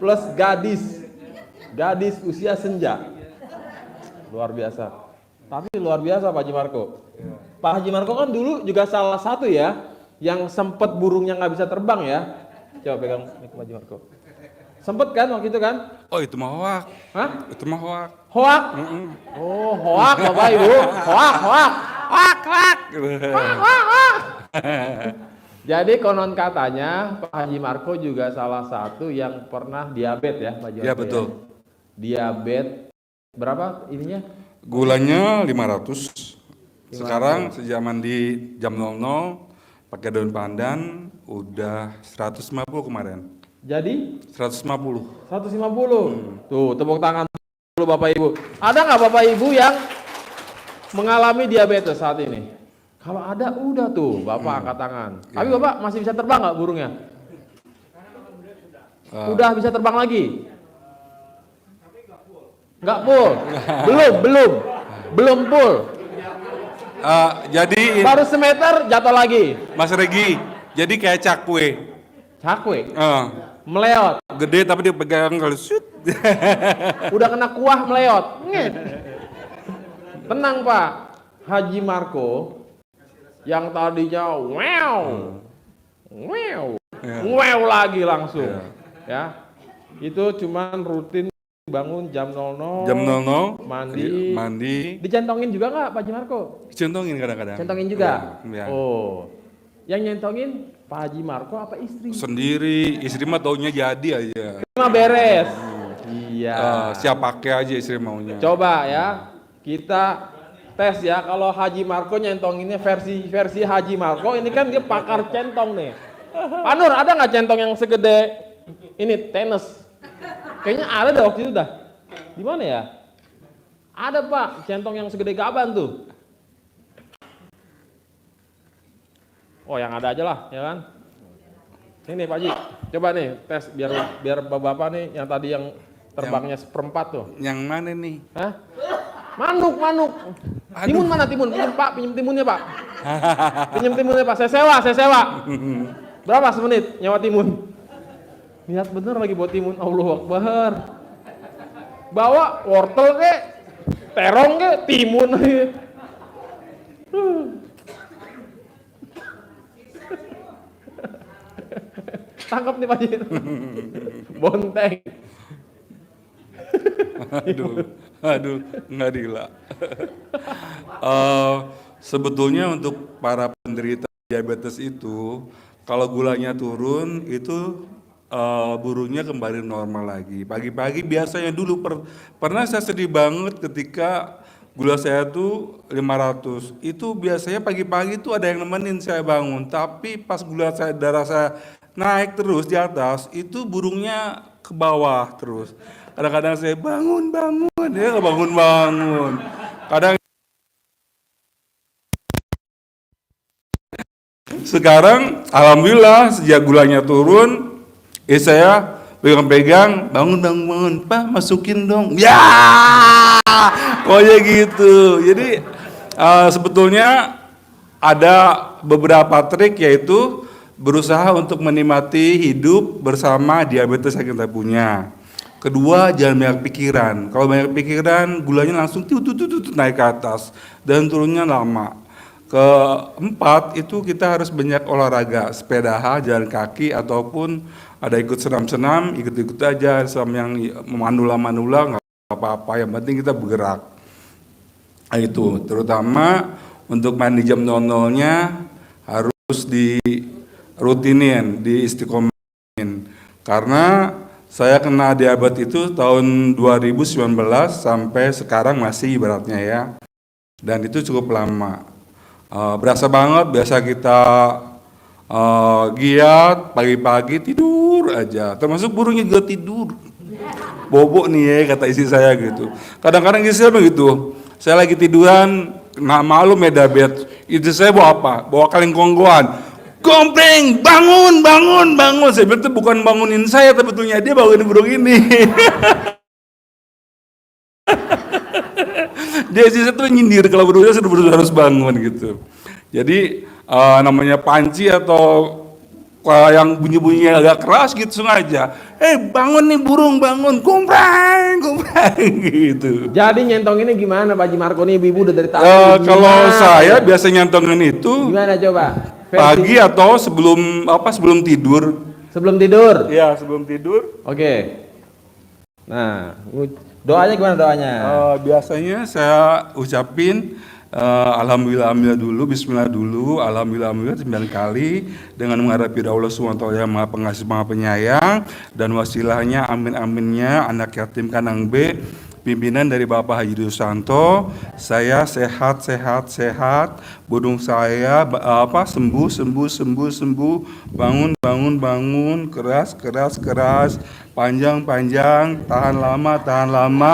plus gadis usia senja. Luar biasa. Tapi luar biasa Pak Haji Marko. Pak Haji Marko kan dulu juga salah satu ya yang sempet burungnya nggak bisa terbang ya. Coba pegang ini Pak Haji Marko. Sempet kan waktu itu kan? Oh itu mah hoak. Hah? Itu mah hoak. Hoak? Oh hoak Bapak Ibu. Hoak. Jadi konon katanya Pak Haji Marko juga salah satu yang pernah diabetes ya Pak Haji Marko. Ya betul. Diabetes berapa ininya? Gulanya 500. Sekarang sejaman di jam 00 pakai daun pandan udah 150 kemarin. Jadi 150. 150. Tuh tepuk tangan dulu Bapak Ibu. Ada nggak Bapak Ibu yang mengalami diabetes saat ini? Kalau ada udah tuh Bapak angkat tangan. Tapi Bapak masih bisa terbang nggak burungnya? Udah bisa terbang lagi? Nggak full? Belum full. Jadi Baru semeter jatuh lagi. Mas Regi, jadi kayak cakwe. Cakwe. Meleot. Gede tapi dia pegang kalau shoot. Udah kena kuah meleot. Nget. Tenang Pak. Haji Marko yang tadinya wow lagi langsung. Ya. Itu cuman rutin bangun jam 00. Jam 00 mandi. Dicentongin juga nggak Pak Haji Marko? Centongin kadang-kadang. Centongin juga. Ya. Oh. Yang nyentongin Pak Haji Marko apa istri? Sendiri, istri mah taunya jadi aja. Cuma beres. Iya. Siap pakai aja istri maunya. Coba ya, kita tes ya. Kalau Haji Marko nyentonginnya versi Haji Marko, ini kan dia pakar centong nih. Pak Nur, ada nggak centong yang segede ini tenis? Kayaknya ada deh waktu itu dah. Di mana ya? Ada Pak, centong yang segede gaban tuh. Oh yang ada aja lah, ya kan? Ini Pak Haji, coba nih tes biar bapak-bapak nih yang tadi yang terbangnya seperempat tuh. Yang mana nih? Hah? Manuk. Timun mana timun? Pinjem timunnya Pak. Pinjem timunnya Pak, saya sewa. Berapa semenit nyawa timun? Niat bener lagi buat timun, Allahu Akbar. Bawa wortel kek, terong kek, timun. Tangkap nih Pak Haji. Bonteng. Aduh, nggak gila. Sebetulnya untuk para penderita diabetes itu, kalau gulanya turun itu burungnya kembali normal lagi. Pagi-pagi biasanya dulu pernah saya sedih banget ketika gula saya tuh 500. Itu biasanya pagi-pagi tuh ada yang nemenin saya bangun, tapi pas darah saya naik terus di atas, itu burungnya ke bawah terus. Kadang-kadang saya bangun, dia nggak bangun. Kadang sekarang, alhamdulillah sejak gulanya turun, saya pegang-pegang, bangun, Pak masukin dong. Ya, gitu. Jadi sebetulnya ada beberapa trik yaitu berusaha untuk menikmati hidup bersama diabetes yang kita punya. Kedua, jangan banyak pikiran. Kalau banyak pikiran, gulanya langsung naik ke atas dan turunnya lama. Keempat, itu kita harus banyak olahraga, sepeda, jalan kaki, ataupun ada ikut senam-senam, ikut-ikut aja, sama yang manula-manula nggak apa-apa, yang penting kita bergerak. Nah, itu, terutama untuk mandi jam 00-nya harus dirutinin, diistiqomahin. Karena saya kena diabetes itu tahun 2019 sampai sekarang masih ibaratnya ya. Dan itu cukup lama. Berasa banget, biasa kita giat, pagi-pagi tidur aja. Termasuk burungnya juga tidur. Bobo nih ya kata istri saya gitu. Kadang-kadang istri saya begitu. Saya lagi tiduran, nggak malu diabetes. Istri saya bawa apa? Bawa kaleng konggoan. Kompleng, bangun. Saya bilang bukan bangunin saya, tapi betulnya dia bangunin burung ini. Dia sih tuh nyindir kalau burungnya harus bangun gitu. Jadi namanya panci atau yang bunyi-bunyinya agak keras gitu sengaja. Bangun nih burung, bangun, kumprang, kumprang gitu. Jadi nyentong ini gimana Pak Haji Marco nih, ibu udah dari tadi? Kalau Gimana? saya biasa nyantongin itu Gimana coba? pagi atau sebelum tidur. Sebelum tidur. Ya, sebelum tidur. Oke. Nah, doanya gimana doanya? Biasanya saya ucapin alhamdulillah, alhamdulillah dulu, bismillah dulu, alhamdulillah, alhamdulillah 9 kali dengan menghadapi Allah SWT yang Maha Pengasih, Maha Penyayang, dan wasilahnya amin aminnya anak yatim kanang B, pimpinan dari Bapak Haji Dusanto. Saya sehat, burung saya sembuh, bangun, keras, panjang, tahan lama,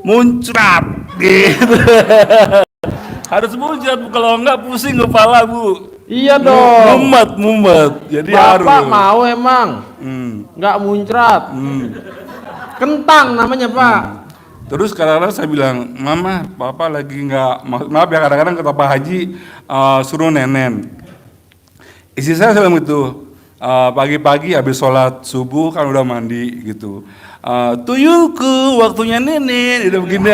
muncrat gitu. Harus muncrat, kalau enggak pusing kepala, Bu. Iya dong. Mumet. Jadi Bapak harus. mau emang nggak muncrat. Kentang namanya Pak. Terus kadang-kadang saya bilang, Mama, Papa lagi nggak, maaf ya, kadang-kadang kata Pak Haji suruh nenen. Istri saya bilang itu, pagi-pagi habis sholat subuh kan udah mandi gitu. Tuyulku, waktunya nenen, udah begini.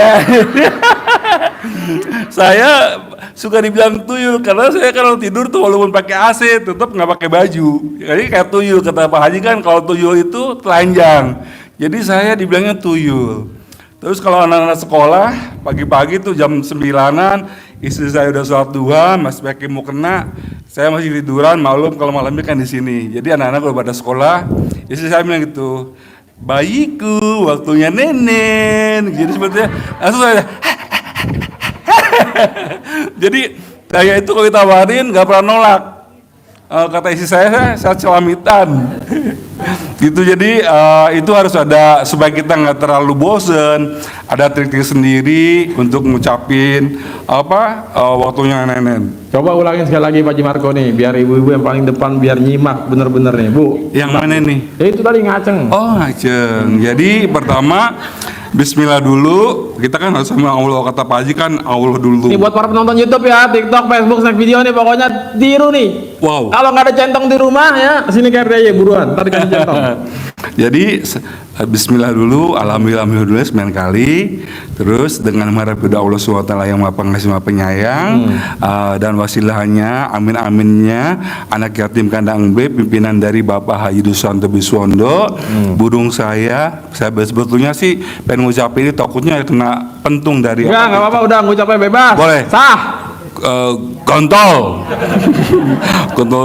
Saya suka dibilang tuyul karena saya kalau tidur tuh walaupun pakai AC tetap nggak pakai baju. Jadi kayak tuyul, kata Pak Haji kan kalau tuyul itu telanjang. Jadi saya dibilangnya tuyul. Terus kalau anak-anak sekolah pagi-pagi tuh jam 9-an, istri saya udah sholat duha, masih pakai mau kena, saya masih tiduran, maklum kalau malamnya kan di sini. Jadi anak-anak udah pada sekolah, istri saya bilang gitu, bayiku, waktunya nenen. Jadi sebetulnya langsung saya jadi saya itu kalau ditawarin nggak pernah nolak. Kata istri saya celamitan. Gitu. Jadi itu harus ada supaya kita nggak terlalu bosen, ada trik-trik sendiri untuk ngucapin waktunya nenen. Coba ulangin sekali lagi Pak Haji Marco nih, biar ibu-ibu yang paling depan biar nyimak bener-bener nih Bu. Yang mana nih? Itu tadi ngaceng. Oh, ngaceng. Jadi pertama Bismillah dulu, kita kan harus sama Allah, kata Pak Haji kan Allah dulu. Ini buat para penonton YouTube ya, TikTok, Facebook, snack video nih, pokoknya tiru nih. Wow. Kalau nggak ada centong di rumah ya, sini ke RDY buruan, tadi kasih centong. Jadi Bismillah dulu, alhamdulillah dulu 9 kali, terus dengan mengharap Allah SWT yang Maha Pengasih, Maha Penyayang, dan wasilahnya, amin aminnya, anak yatim kandang B, pimpinan dari Bapak Haji Dusanto Biswondo, burung saya sebetulnya sih pengen ngucapin ini takutnya kena pentung dari. Enggak apa-apa, udah ngucapnya bebas. Boleh. Sah. Kontol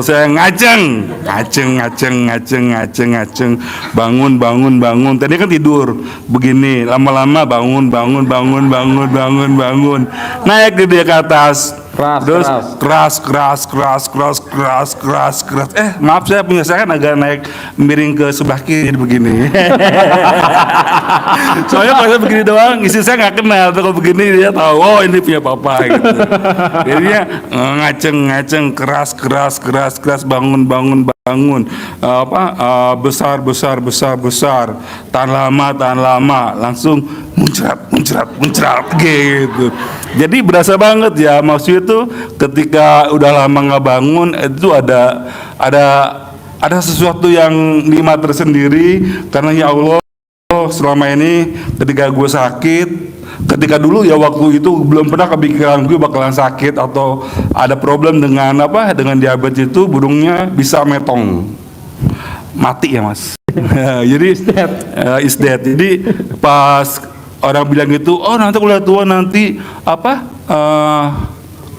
saya ngaceng, bangun. Tadi kan tidur begini, lama-lama bangun, naik dia ke atas. Terus keras. Maaf, saya kan agak naik miring ke sebelah kiri jadi begini. Soalnya kalau saya begini doang, istri saya nggak kenal. Kalau begini dia tahu, oh ini punya papa gitu. Jadinya ngaceng, keras, bangun. Besar. Tahan lama, langsung muncrat gitu. Jadi berasa banget ya, maksudnya itu ketika udah lama nggak bangun itu ada sesuatu yang nikmat tersendiri karena ya Allah selama ini ketika gue sakit, ketika dulu ya waktu itu belum pernah kepikiran gue bakalan sakit atau ada problem dengan diabetes itu burungnya bisa metong mati ya Mas. Jadi is dead. Jadi pas orang bilang gitu, oh nanti kalau tua nanti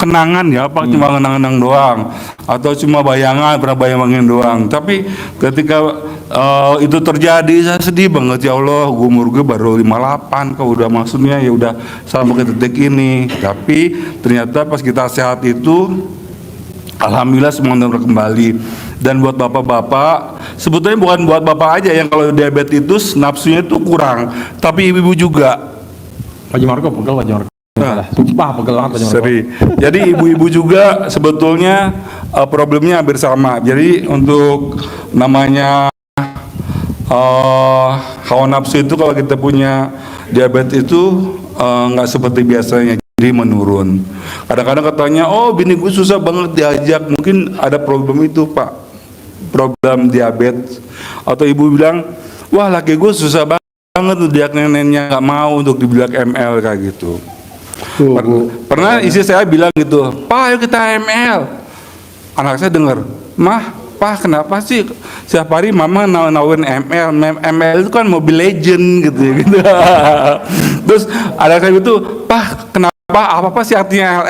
kenangan ya, cuma kenangan doang atau cuma pernah bayangin doang. Tapi ketika itu terjadi saya sedih banget, ya Allah, umur gue baru 58 kok udah maksudnya ya udah sampai ke titik ini. Tapi ternyata pas kita sehat itu alhamdulillah semua kembali. Dan buat bapak-bapak, sebetulnya bukan buat bapak aja yang kalau diabetes nafsunya itu kurang, tapi ibu-ibu juga. Pak Haji Marco pegel, Pak Haji Marco. Sumpah pegel banget Pak Haji Marco. Sorry. Jadi ibu-ibu juga sebetulnya problemnya hampir sama. Jadi untuk namanya hawa nafsu itu kalau kita punya diabetes itu nggak seperti biasanya. Jadi menurun. Kadang-kadang katanya, oh bini gue susah banget diajak, mungkin ada problem itu Pak. problem diabetes, atau ibu bilang, wah laki gue susah banget tuh neneknya nggak mau untuk dibilang ML kayak gitu. Pernah istri saya bilang gitu, Pak ayo kita ML. Anak saya dengar, Mah, Pak kenapa sih setiap hari mama nawarin ML? ML itu kan Mobile Legend gitu. Terus anak saya gitu, Pak kenapa, apa sih artinya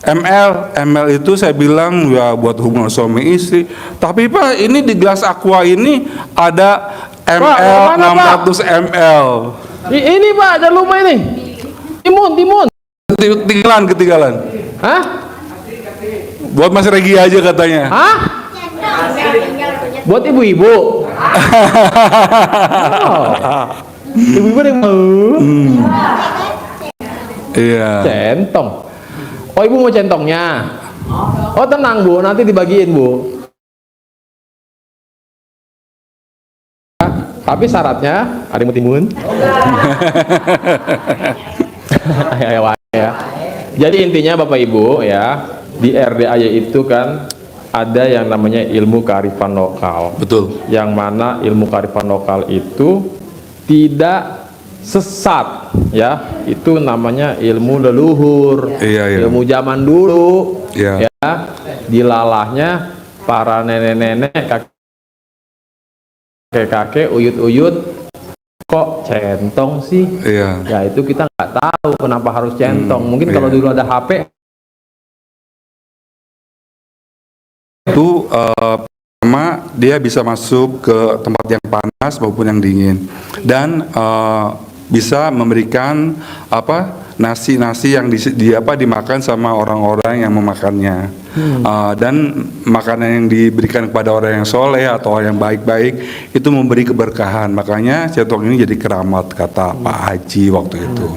ML itu saya bilang ya buat hubungan suami istri. Tapi Pak ini di gelas aqua ini ada ML Pak, 600 ml. Ini Pak, jangan lupa ini. Timun. Ketinggalan. Hah? Buat Mas Regi aja katanya. Hah? Buat ibu-ibu. Ibu-ibu yang mau. Iya. Centong. Oh, ibu mau centongnya. Oh, tenang Bu, nanti dibagiin Bu. Tapi syaratnya ada timun. Ya. Jadi intinya Bapak Ibu ya, di RDAY itu kan ada yang namanya ilmu kearifan lokal. Betul. Yang mana ilmu kearifan lokal itu tidak sesat ya, itu namanya ilmu leluhur. Iya. Ilmu zaman dulu. Iya. Ya, dilalahnya para nenek-nenek, kakek-kakek, uyut-uyut. Kok centong sih? Iya. Ya itu kita nggak tahu kenapa harus centong. Mungkin kalau iya. dulu ada HP. Itu pertama dia bisa masuk ke tempat yang panas maupun yang dingin, dan bisa memberikan nasi yang dimakan sama orang-orang yang memakannya. Dan makanan yang diberikan kepada orang yang soleh atau orang yang baik-baik itu memberi keberkahan. Makanya centong ini jadi keramat kata Pak Haji waktu itu.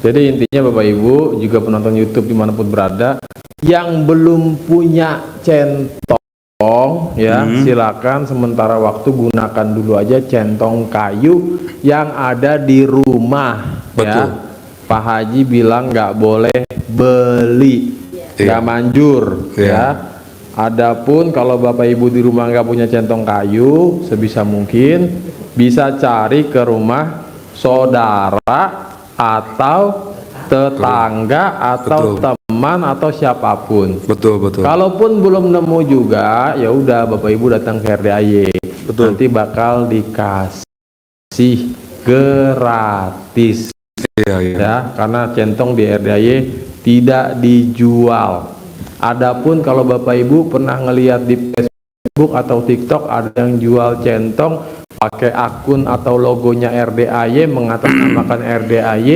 Jadi intinya Bapak Ibu juga penonton YouTube dimanapun berada, yang belum punya centong ya silakan sementara waktu gunakan dulu aja centong kayu yang ada di rumah. Betul. Ya. Pak Haji bilang nggak boleh beli, nggak manjur ya. Adapun kalau Bapak Ibu di rumah nggak punya centong kayu, sebisa mungkin bisa cari ke rumah saudara atau tetangga atau teman atau siapapun. Betul. Kalaupun belum nemu juga, ya udah Bapak Ibu datang ke RDAY. Betul. Nanti bakal dikasih gratis. Iya. Ya, karena centong di RDAY tidak dijual. Adapun kalau Bapak Ibu pernah ngelihat di Facebook atau TikTok ada yang jual centong pakai akun atau logonya RDAY, mengatasnamakan RDAY,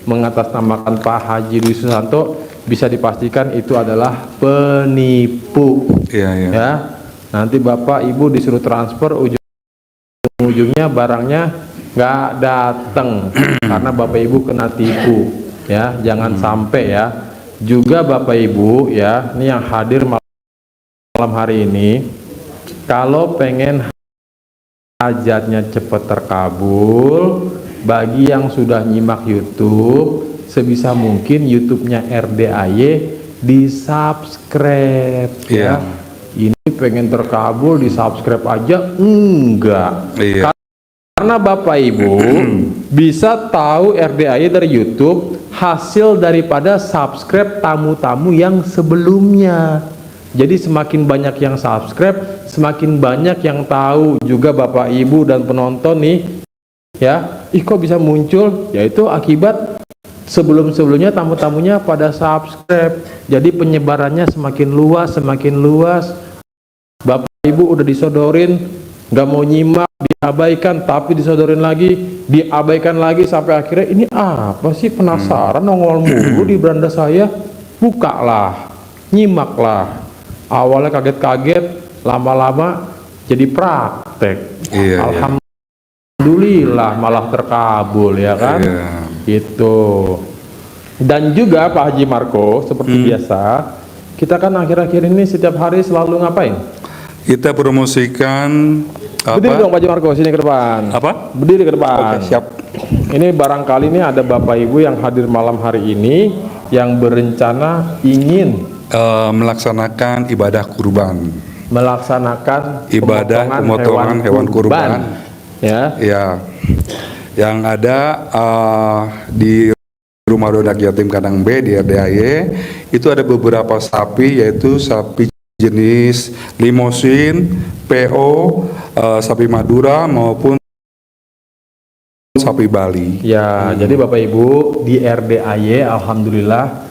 mengatasnamakan Pak Haji Dwi Susanto, bisa dipastikan itu adalah penipu. Iya. Ya, nanti Bapak Ibu disuruh transfer, ujung-ujungnya barangnya nggak datang karena Bapak Ibu kena tipu. Ya, jangan sampai ya. Juga Bapak Ibu ya, ini yang hadir malam hari ini, kalau pengen hajatnya cepat terkabul, bagi yang sudah nyimak YouTube, sebisa mungkin YouTube-nya RDAY di subscribe ya. Ini pengen terkabul di subscribe aja enggak. Karena Bapak Ibu bisa tahu RDAY dari YouTube hasil daripada subscribe tamu-tamu yang sebelumnya. Jadi semakin banyak yang subscribe, semakin banyak yang tahu juga Bapak Ibu dan penonton nih ya. Kok bisa muncul? Yaitu akibat sebelum-sebelumnya tamu-tamunya pada subscribe. Jadi penyebarannya semakin luas. Bapak Ibu udah disodorin, nggak mau nyimak, diabaikan, tapi disodorin lagi, diabaikan lagi, sampai akhirnya ini apa sih, penasaran nongol mulu di beranda saya. Bukalah, nyimaklah. Awalnya kaget-kaget, lama-lama jadi praktek. Alhamdulillah malah terkabul ya kan. Gitu. Dan juga Pak Haji Marco seperti biasa, kita kan akhir-akhir ini setiap hari selalu ngapain? Kita promosikan Berdiri dong Pak Haji Marco, sini ke depan. Berdiri ke depan. Oke, siap. Ini barangkali ini ada Bapak Ibu yang hadir malam hari ini yang berencana ingin melaksanakan ibadah kurban. melaksanakan ibadah pemotongan hewan kurban. Ya. Ya, yang ada di Rumah Anak Yatim Kandang B di RDAY itu ada beberapa sapi, yaitu sapi jenis limosin, PO, sapi Madura maupun sapi Bali. Ya, jadi Bapak Ibu di RDAY alhamdulillah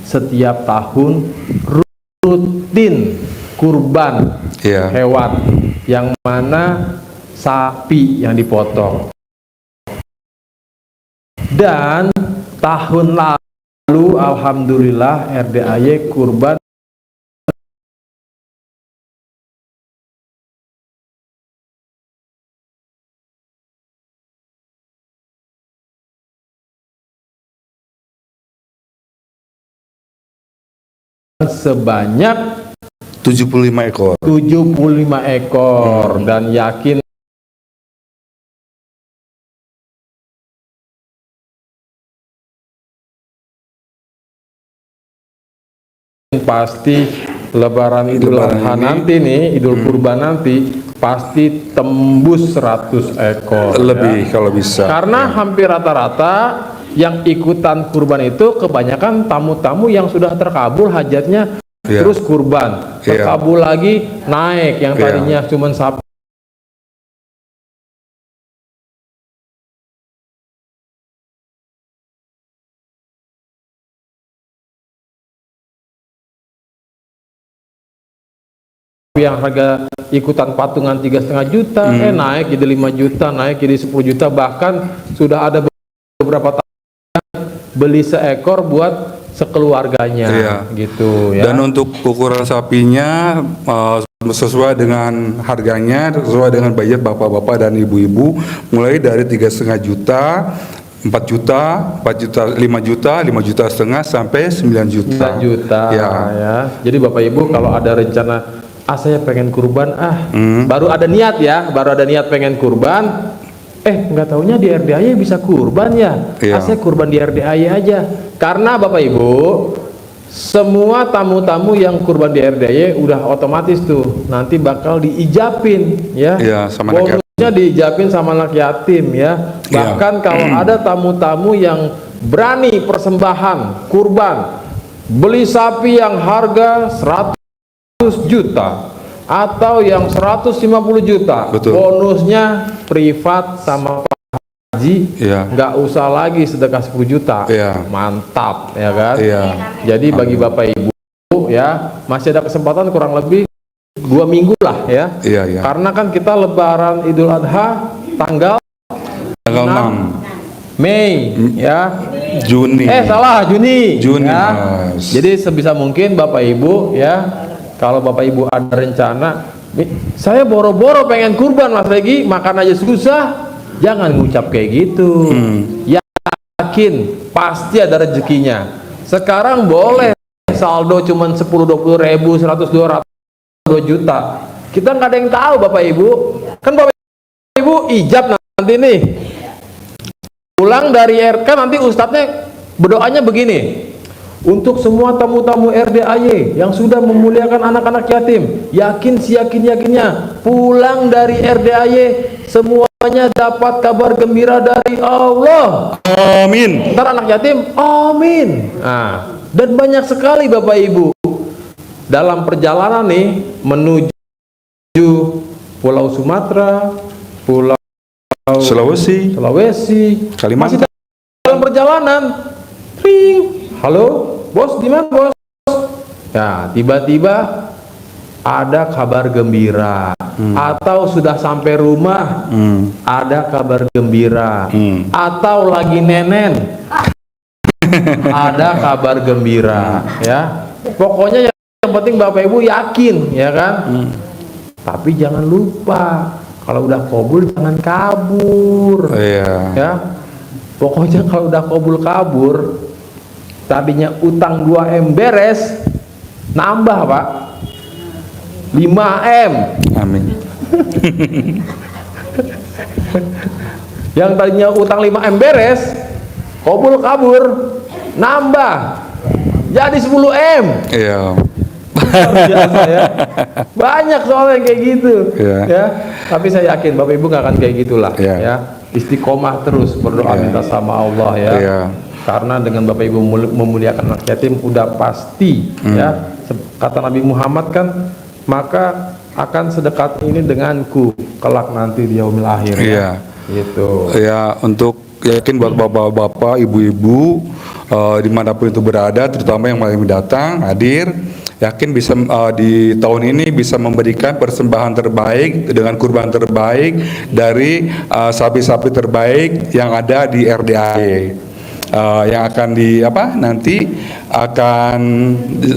setiap tahun rutin kurban hewan, yang mana sapi yang dipotong. Dan tahun lalu alhamdulillah RDAY kurban sebanyak 75 ekor. 75 ekor dan yakin pasti Lebaran Idul Adha nanti nih, Idul Kurban nanti pasti tembus 100 ekor lebih kalau bisa. Karena hampir rata-rata yang ikutan kurban itu kebanyakan tamu-tamu yang sudah terkabul hajatnya, terus kurban, terkabul lagi naik, yang tadinya cuma sapi yang harga ikutan patungan 3,5 juta, naik jadi 5 juta, naik jadi 10 juta, bahkan sudah ada beberapa beli seekor buat sekeluarganya, gitu ya. Dan untuk ukuran sapinya sesuai dengan harganya, sesuai dengan budget bapak-bapak dan ibu-ibu, mulai dari 3,5 juta, 4 juta, 4 juta, 5 juta, 5 juta setengah sampai 9 juta. 9 juta ya. Jadi Bapak Ibu kalau ada rencana saya pengen kurban, baru ada niat ya, baru ada niat pengen kurban, nggak taunya di RDAY bisa kurban ya, saya kurban di RDAY aja. Karena Bapak Ibu, semua tamu-tamu yang kurban di RDAY udah otomatis tuh nanti bakal diijapin ya, sama bonusnya diijapin sama anak yatim ya. Bahkan kalau ada tamu-tamu yang berani persembahan kurban, beli sapi yang harga 100 juta atau yang 150 juta, bonusnya privat sama Pak Haji, nggak usah lagi sedekah 10 juta, mantap ya kan. Jadi bagi Bapak Ibu ya, masih ada kesempatan kurang lebih 2 minggu lah ya, karena kan kita Lebaran Idul Adha tanggal 6 Mei ya, Juni ya. Jadi sebisa mungkin Bapak Ibu ya, kalau Bapak Ibu ada rencana, saya boro-boro pengen kurban Mas Regi, makan aja susah, jangan ngucap kayak gitu. Yakin pasti ada rezekinya. Sekarang boleh saldo cuman 10, 20 ribu, 100, 200, 2 juta. Kita nggak ada yang tahu Bapak Ibu. Kan Bapak Ibu ijab nanti nih, pulang dari RK nanti ustadznya berdoanya begini: untuk semua tamu-tamu RDAY yang sudah memuliakan anak-anak yatim, yakin yakinnya pulang dari RDAY semuanya dapat kabar gembira dari Allah. Amin. Ntar anak yatim, amin. Nah, Dan banyak sekali Bapak Ibu dalam perjalanan nih menuju Pulau Sumatera, Pulau Sulawesi, masih Kalimantan. dalam perjalanan, ring, halo, bos, di mana bos? Ya, tiba-tiba ada kabar gembira, atau sudah sampai rumah, ada kabar gembira, atau lagi nenen, ada kabar gembira, ya. Pokoknya yang penting Bapak Ibu yakin, ya kan? Tapi jangan lupa, kalau udah kabul jangan kabur. Ya. Pokoknya kalau udah kabur, tadinya utang 2M beres, nambah Pak, 5M. Amin. Yang tadinya utang 5M beres, kabur, nambah jadi 10M. Iya. Biasa ya. Banyak soalnya kayak gitu. Ya. Tapi saya yakin Bapak Ibu nggak akan kayak gitulah. Ya. Istiqomah terus berdoa minta sama Allah ya. Karena dengan Bapak Ibu memuliakan anak yatim udah pasti ya. Kata Nabi Muhammad kan, maka akan sedekat ini denganku kelak nanti di yaumil akhir. Ya. Gitu. Ya, untuk yakin buat bapak-bapak, ibu-ibu dimanapun itu berada, terutama yang malam datang hadir, yakin bisa di tahun ini bisa memberikan persembahan terbaik dengan kurban terbaik dari sapi-sapi terbaik yang ada di RDAE. Yang akan nanti akan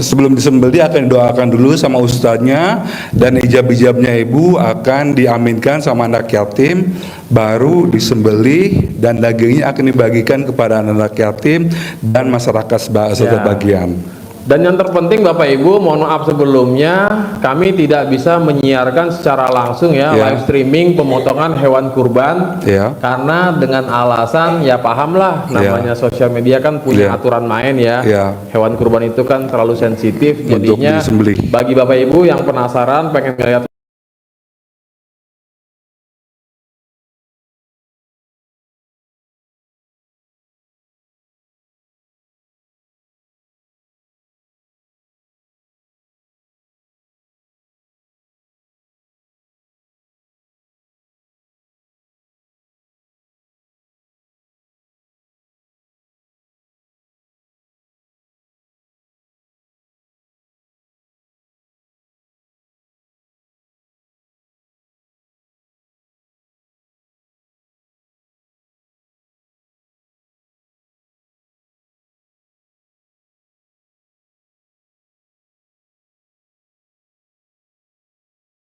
sebelum disembelih akan didoakan dulu sama ustadznya, dan ijab-ijabnya ibu akan diaminkan sama anak yatim, baru disembelih dan dagingnya akan dibagikan kepada anak yatim dan masyarakat sebagian. Dan yang terpenting Bapak Ibu, mohon maaf sebelumnya, kami tidak bisa menyiarkan secara langsung live streaming pemotongan hewan kurban, karena dengan alasan ya pahamlah, namanya sosial media kan punya aturan main ya. Hewan kurban itu kan terlalu sensitif, jadinya bagi Bapak Ibu yang penasaran pengen lihat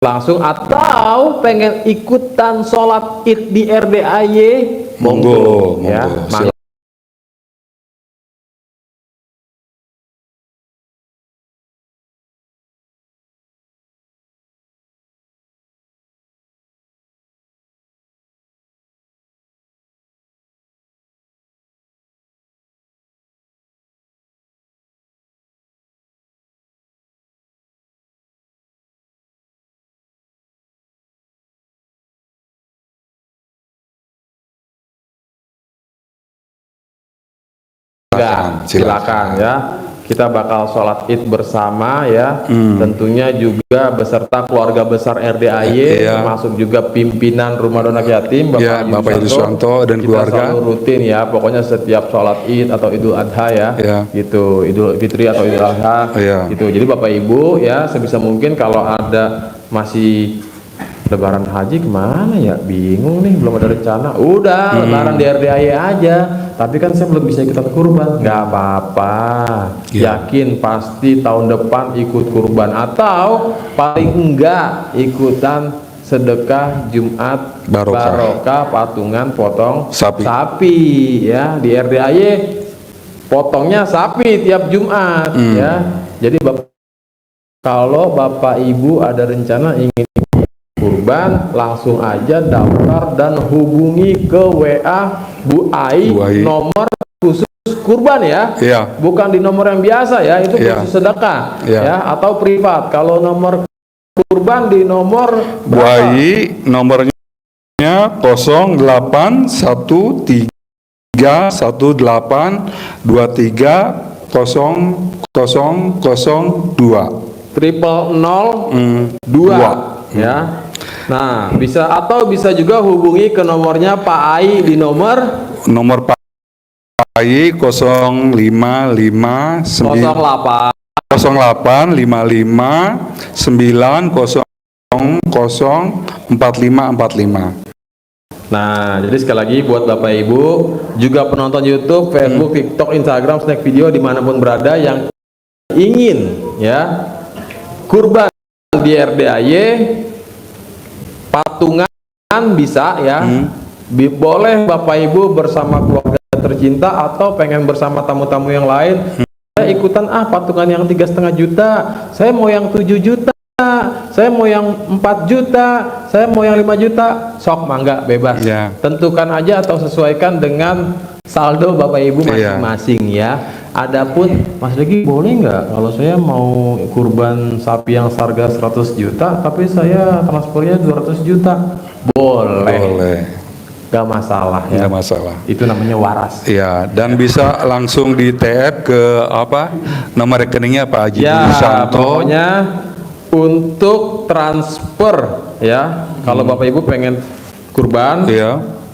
langsung atau pengen ikutan sholat id di RDAY, monggo ya. Silakan ya, kita bakal sholat id bersama ya, tentunya juga beserta keluarga besar RDAY, termasuk juga pimpinan Rumah Anak Yatim Bapak Yudisanto dan keluarga. Kita selalu rutin ya, pokoknya setiap sholat id atau Idul Adha ya, gitu, Idul Fitri atau Idul Adha, gitu. Jadi Bapak Ibu ya, sebisa mungkin kalau ada masih Lebaran haji kemana ya, bingung nih, belum ada rencana, udah Lebaran di RDAY aja, tapi kan saya belum bisa ikutan kurban, nggak apa-apa, yakin pasti tahun depan ikut kurban, atau paling enggak ikutan sedekah Jumat barokah patungan potong sapi ya, di RDAY potongnya sapi tiap Jumat ya. Jadi kalau Bapak Ibu ada rencana ingin kurban, langsung aja daftar dan hubungi ke WA Bu Ai, nomor khusus kurban ya, bukan di nomor yang biasa ya, itu khusus sedekah ya, atau privat. Kalau nomor kurban di nomor Bu Ai, nomornya 08131823 triple nol dua. dua ya. Nah, bisa juga hubungi ke nomornya Pak Ai di nomor Pak Ai 055 08 08 55 900 4545. Nah, jadi sekali lagi buat Bapak Ibu, juga penonton YouTube, Facebook, TikTok, Instagram, snack video dimanapun berada yang ingin ya kurban di RDAY, patungan bisa ya, boleh Bapak Ibu bersama keluarga tercinta atau pengen bersama tamu-tamu yang lain, saya ikutan patungan yang 3,5 juta, saya mau yang 7 juta, saya mau yang 4 juta, saya mau yang 5 juta, sok mangga bebas. Tentukan aja atau sesuaikan dengan saldo Bapak Ibu masing-masing ya. Adapun Mas Regi boleh nggak kalau saya mau kurban sapi yang seharga 100 juta tapi saya transfernya 200 juta? Boleh. Gak masalah ya. Gak masalah. Itu namanya waras. Iya, dan bisa langsung di TF ke nomor rekeningnya Pak Haji Susanto. Pokoknya untuk transfer ya, kalau Bapak Ibu pengen kurban,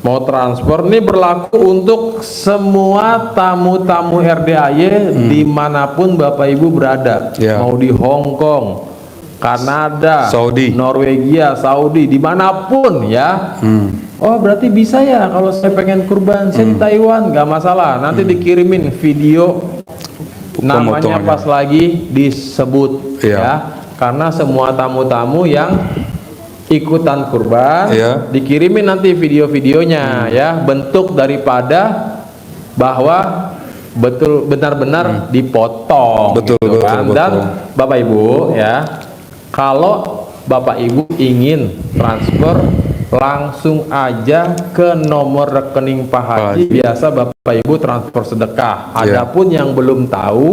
mau transfer, ini berlaku untuk semua tamu-tamu RDAY dimanapun Bapak Ibu berada, mau di Hong Kong, Kanada, Saudi, Norwegia, Saudi, dimanapun ya. Oh berarti bisa ya kalau saya pengen kurban, saya di Taiwan, nggak masalah, nanti dikirimin video namanya pas lagi disebut ya. Karena semua tamu-tamu yang ikutan kurban dikirimin nanti video-videonya ya, bentuk daripada bahwa benar-benar dipotong gitu kan. Dan Bapak Ibu ya, kalau Bapak Ibu ingin transfer langsung aja ke nomor rekening Pak Haji, biasa Bapak Ibu transfer sedekah. Adapun yang belum tahu,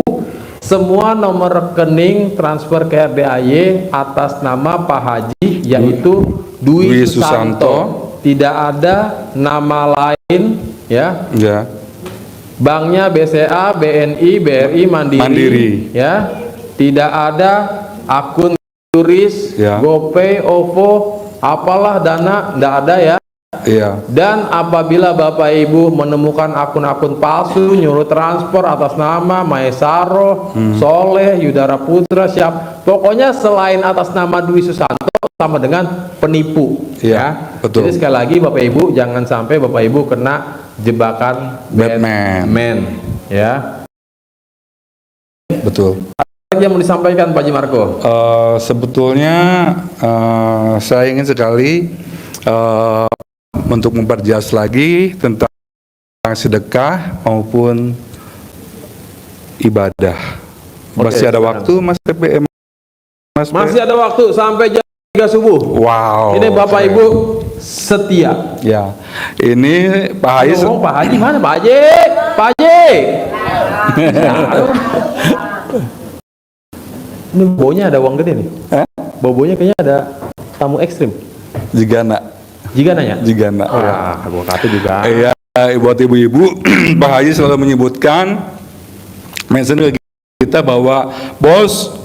semua nomor rekening transfer ke RDAY atas nama Pak Haji yaitu Dwi Susanto, tidak ada nama lain ya. Banknya BCA, BNI, BRI, Mandiri. Ya. Tidak ada akun turis, GoPay, OVO, apalah Dana, tidak ada ya. Dan apabila Bapak Ibu menemukan akun-akun palsu nyuruh transfer atas nama Maesaro, Soleh, Yudara Putra, pokoknya selain atas nama Dwi Susanto sama dengan penipu ya. Jadi sekali lagi Bapak Ibu jangan sampai Bapak Ibu kena jebakan Batman ya. Betul. Apa yang mau disampaikan Pak Haji Marco? Sebetulnya saya ingin sekali untuk memperjelas lagi tentang sedekah maupun ibadah. Masih ada waktu Mas PPM? Masih ada waktu sampai jam 3 subuh. Wow. Ini Bapak Ibu setia. Ya. Ini Pak Haji. Pak Haji mana Pak Haji? Pak Haji. Ini baunya ada uang gede nih. Baunya kayaknya ada tamu ekstrim. Jigana. Gua kata juga. Iya, buat ibu-ibu, Pak Haji selalu menyebutkan mention ke kita bahwa bos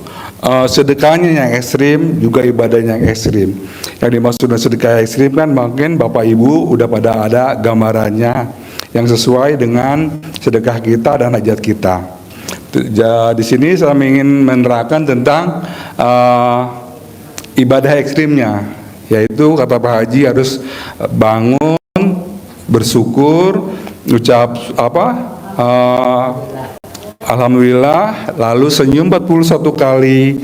sedekahnya yang ekstrim juga ibadahnya yang ekstrim. Yang dimaksud dengan sedekah ekstrim kan mungkin Bapak Ibu udah pada ada gambarannya yang sesuai dengan sedekah kita dan hajat kita. Di sini saya ingin menerangkan tentang ibadah ekstrimnya, yaitu kata Pak Haji harus bangun, bersyukur, ucap alhamdulillah, lalu senyum 41 kali,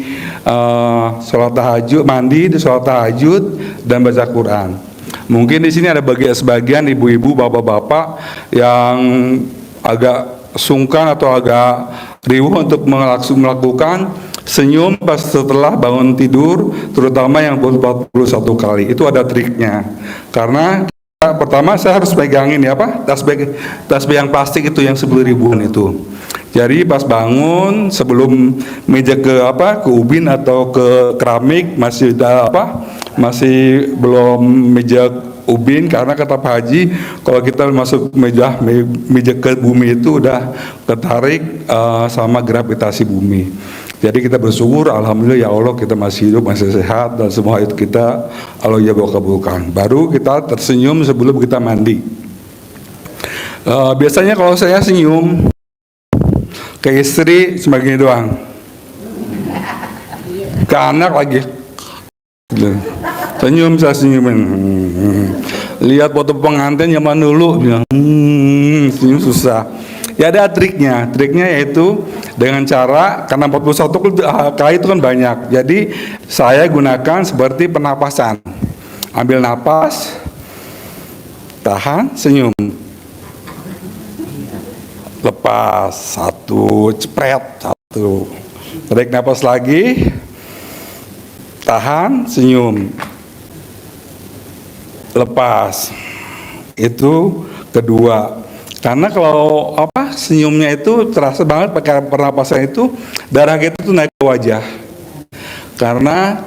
sholat tahajud, mandi di sholat tahajud dan baca Quran. Mungkin di sini ada sebagian ibu-ibu, bapak-bapak yang agak sungkan atau agak riuh untuk melakukan senyum pas setelah bangun tidur, terutama yang 41 kali. Itu ada triknya. Karena pertama saya harus pegangin tasbih yang plastik itu yang 10.000-an itu. Jadi pas bangun sebelum meja ke ubin atau ke keramik masih belum meja ubin, karena kata Pak Haji kalau kita masuk meja ke bumi itu udah ketarik sama gravitasi bumi. Jadi kita bersyukur, alhamdulillah ya Allah kita masih hidup, masih sehat, dan semua itu kita Allah ya kabulkan. Baru kita tersenyum sebelum kita mandi. Biasanya kalau saya senyum ke istri sebagainya doang, ke anak lagi senyum, saya senyumin. Lihat foto pengantin zaman dulu, bilang senyum susah. Ya ada triknya yaitu dengan cara, karena 41 kali itu kan banyak, jadi saya gunakan seperti pernapasan. Ambil napas, tahan, senyum, lepas, satu, cepret, satu, tarik napas lagi, tahan, senyum, lepas. Itu kedua. Karena kalau senyumnya itu terasa banget pakai pernapasan itu, darah kita tuh naik ke wajah. Karena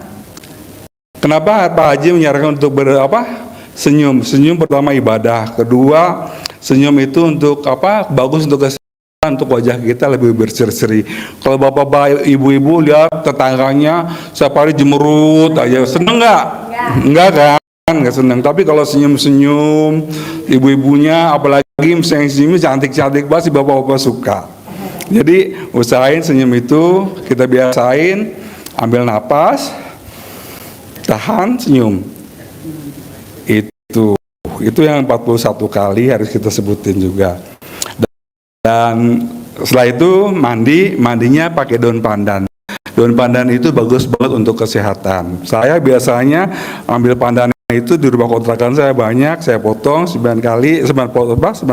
kenapa Pak Haji menyarankan untuk senyum? Senyum pertama ibadah, kedua senyum itu untuk bagus untuk kesehatan, untuk wajah kita lebih berseri-seri. Kalau bapak-bapak, ibu-ibu lihat tetangganya setiap hari jemerut aja, seneng nggak? Enggak kan? Nggak seneng. Tapi kalau senyum-senyum, ibu-ibunya apalagi misalnya senyum cantik-cantik banget, si bapak-bapak suka. Jadi usahain senyum itu kita biasain, ambil napas, tahan, senyum. Itu yang 41 kali harus kita sebutin juga. Dan setelah itu mandinya pakai daun pandan. Daun pandan itu bagus banget untuk kesehatan. Saya biasanya ambil pandan itu di rumah kontrakan saya banyak, saya potong 9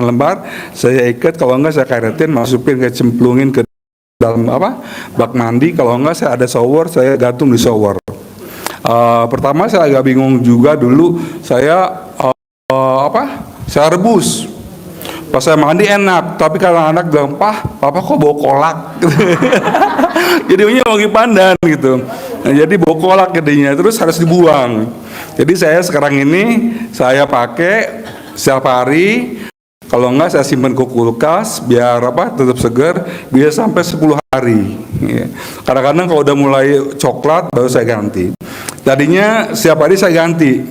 lembar, saya ikat, kalau enggak saya karetin, masukin, cemplungin ke dalam bak mandi. Kalau enggak saya ada shower, saya gantung di shower. Pertama saya agak bingung juga dulu, saya rebus. Pas saya mandi enak, tapi kalau anak bilang, papa kok bau kolak? Jadinya wangi pandan gitu. Nah, jadi bau kolak jadinya, terus harus dibuang. Jadi saya sekarang ini saya pakai setiap hari. Kalau enggak saya simpan ke kulkas biar tetap segar, bisa sampai 10 hari. Kadang-kadang kalau udah mulai coklat baru saya ganti. Tadinya setiap hari saya ganti.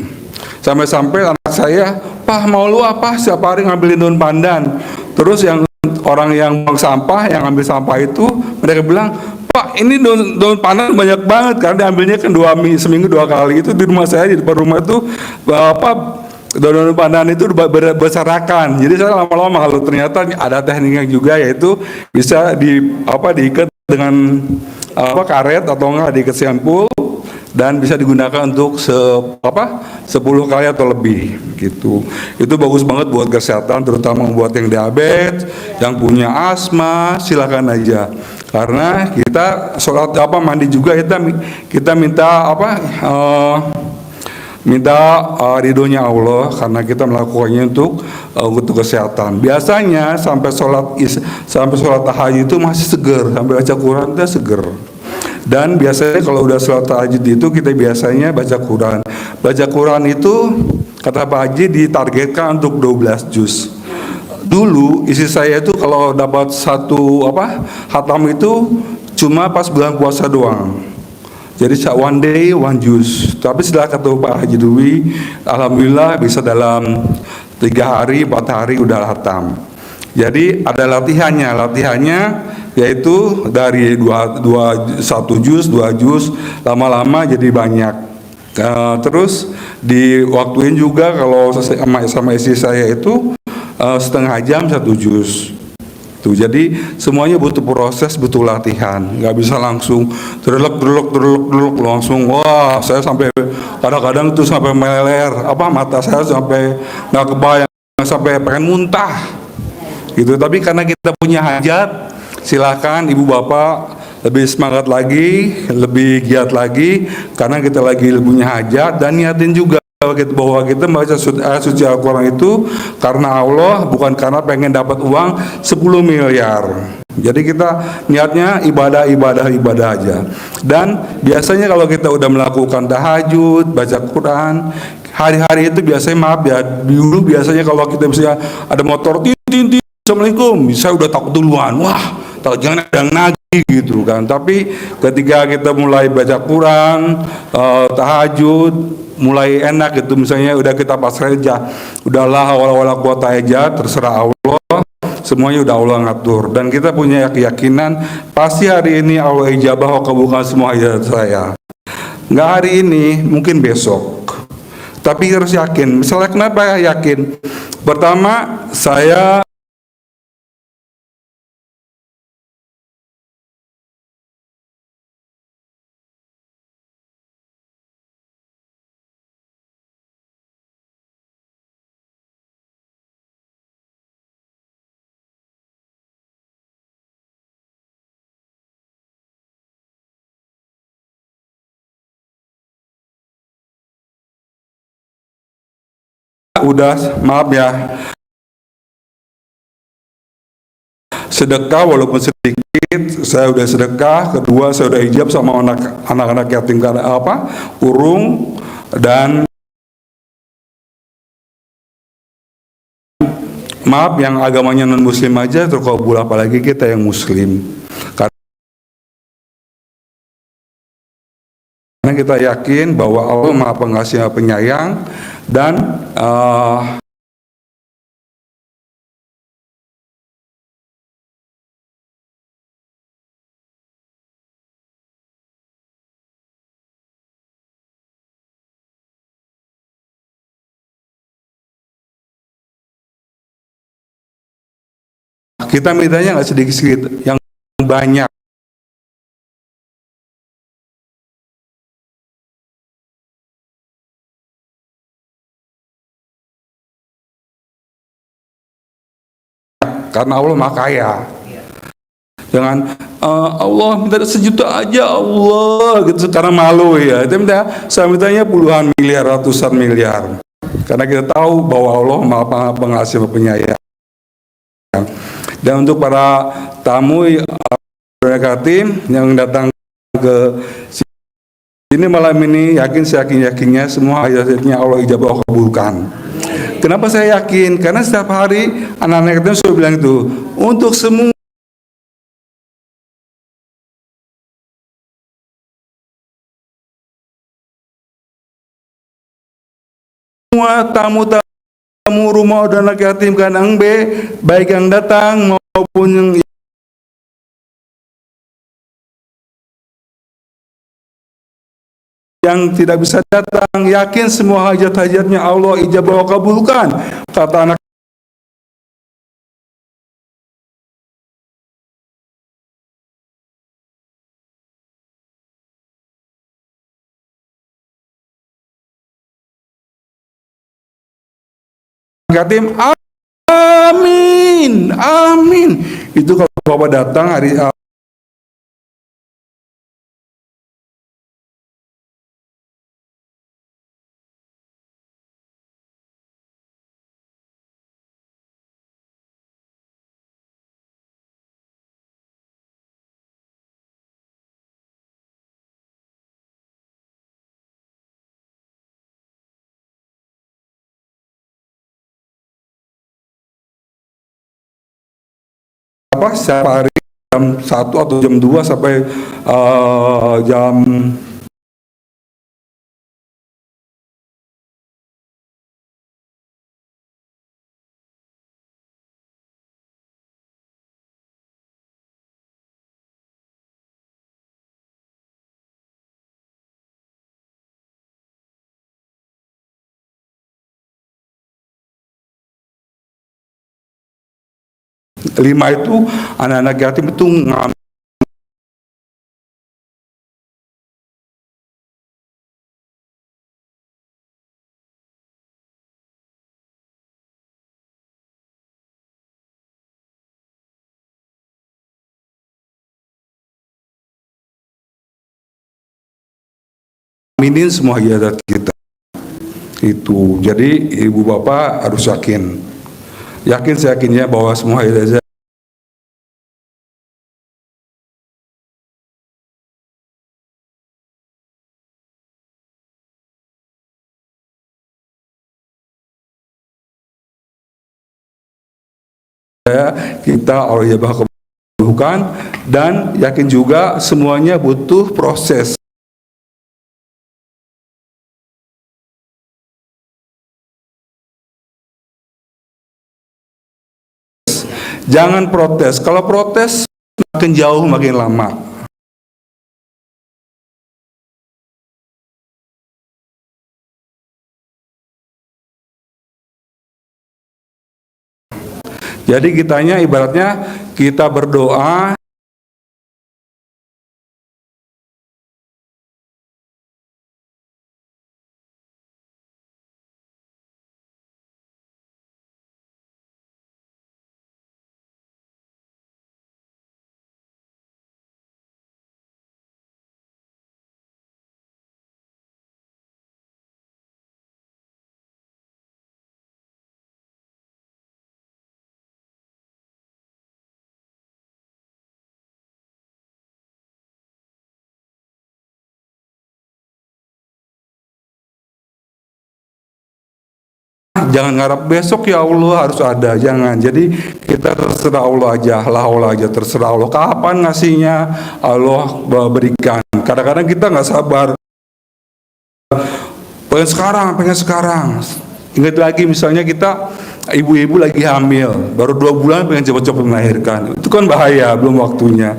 Sampai-sampai anak saya, "Pak, mau lu apa? Setiap hari ngambilin daun pandan." Terus yang orang yang buang sampah, yang ambil sampah itu, mereka bilang, "Pak, ini daun pandan banyak banget." Karena diambilnya kan seminggu 2 kali. Itu di rumah saya, di depan rumah itu daun pandan itu berserakan. Jadi saya lama-lama, kalau ternyata ada tekniknya juga, yaitu bisa diikat dengan karet atau enggak diikat sempul, dan bisa digunakan untuk 10 kali atau lebih gitu. Itu bagus banget buat kesehatan, terutama buat yang diabetes, yang punya asma, silakan aja. Karena kita sholat mandi juga kita minta ridhonya Allah, karena kita melakukannya untuk kesehatan. Biasanya sampai sholat tahajud itu masih seger, sampai baca Quran itu seger. Dan biasanya kalau udah sholat tahajud itu kita biasanya baca Quran. Baca Quran itu kata Pak Haji ditargetkan untuk 12 juz. Dulu isi saya itu kalau dapat satu hatam itu cuma pas bulan puasa doang. Jadi one day one juz. Tapi setelah kata Pak Haji Dwi, alhamdulillah bisa dalam 3 hari 4 hari udah hatam. Jadi ada latihannya yaitu dari 1 juz, 2 juz, lama-lama jadi banyak. Terus diwaktuin juga, kalau sama istri saya itu setengah jam 1 juz. Jadi semuanya butuh proses, butuh latihan. Nggak bisa langsung terlek langsung. Wah, saya sampai kadang-kadang itu sampai meler, mata saya sampai nggak kebayang, sampai pengen muntah gitu. Tapi karena kita punya hajat, silakan ibu bapak lebih semangat lagi, lebih giat lagi, karena kita lagi punya hajat. Dan niatin juga bahwa kita membaca suci Al-Quran itu karena Allah, bukan karena pengen dapat uang 10 miliar. Jadi kita niatnya ibadah aja. Dan biasanya kalau kita udah melakukan tahajud, baca Quran, Hari-hari itu biasanya, maaf ya, dulu biasanya kalau kita misalnya ada motor tin, assalamualaikum, saya udah takut duluan, wah, takut jangan ada yang nagih gitu kan. Tapi ketika kita mulai baca Quran, tahajud, mulai enak gitu, misalnya udah kita pasrah aja, udahlah wala kuota aja, terserah Allah, semuanya udah Allah ngatur. Dan kita punya keyakinan pasti hari ini Allah ijabah kabulkan semua hajat saya. Nggak hari ini, mungkin besok. Tapi harus yakin. Misalnya kenapa yakin? Pertama, saya udah, maaf ya, sedekah walaupun sedikit, saya udah sedekah. Kedua, saya udah hijab sama anak-anak yatim urung. Dan maaf, yang agamanya non muslim aja terkabul, apalagi kita yang muslim. Karena kita yakin bahwa Allah Maha Pengasih Maha Penyayang. Dan kita mintanya nggak sedikit-sedikit, yang banyak. Karena Allah Maha Kaya. Jangan Allah minta 1 juta aja Allah gitu, karena malu ya. Saya mintanya puluhan miliar, ratusan miliar. Karena kita tahu bahwa Allah Maha Pengasih Maha Penyayang. Dan untuk para tamu yatim yang datang ke sini malam ini, saya yakinnya semua hajatnya Allah ijabah kabulkan. Kenapa saya yakin? Karena setiap hari anak-anak itu sudah bilang itu, untuk semua tamu rumah dan anak yatim Kanang B, baik yang datang maupun yang tidak bisa datang, yakin semua hajat-hajatnya Allah ijabah kabulkan. Kata anak yatim, amin, amin. Itu kalau Bapak datang hari 'Setiap hari jam 1 atau jam 2 sampai jam lima itu anak-anak yatim itu ngambil aminin semua hajat kita itu. Jadi ibu bapak harus yakin, saya yakinnya bahwa semua hajat kita Allah ya kabulkan, dan yakin juga semuanya butuh proses. Jangan protes. Kalau protes makin jauh makin lama. Jadi kitanya ibaratnya kita berdoa jangan ngarap besok ya Allah harus ada, jangan. Jadi kita terserah Allah aja, lah Allah aja, terserah Allah. Kapan ngasihnya Allah berikan. Kadang-kadang kita nggak sabar. Pengen sekarang. Ingat lagi misalnya kita ibu-ibu lagi hamil, baru 2 bulan pengen cepat-cepat melahirkan. Itu kan bahaya, belum waktunya.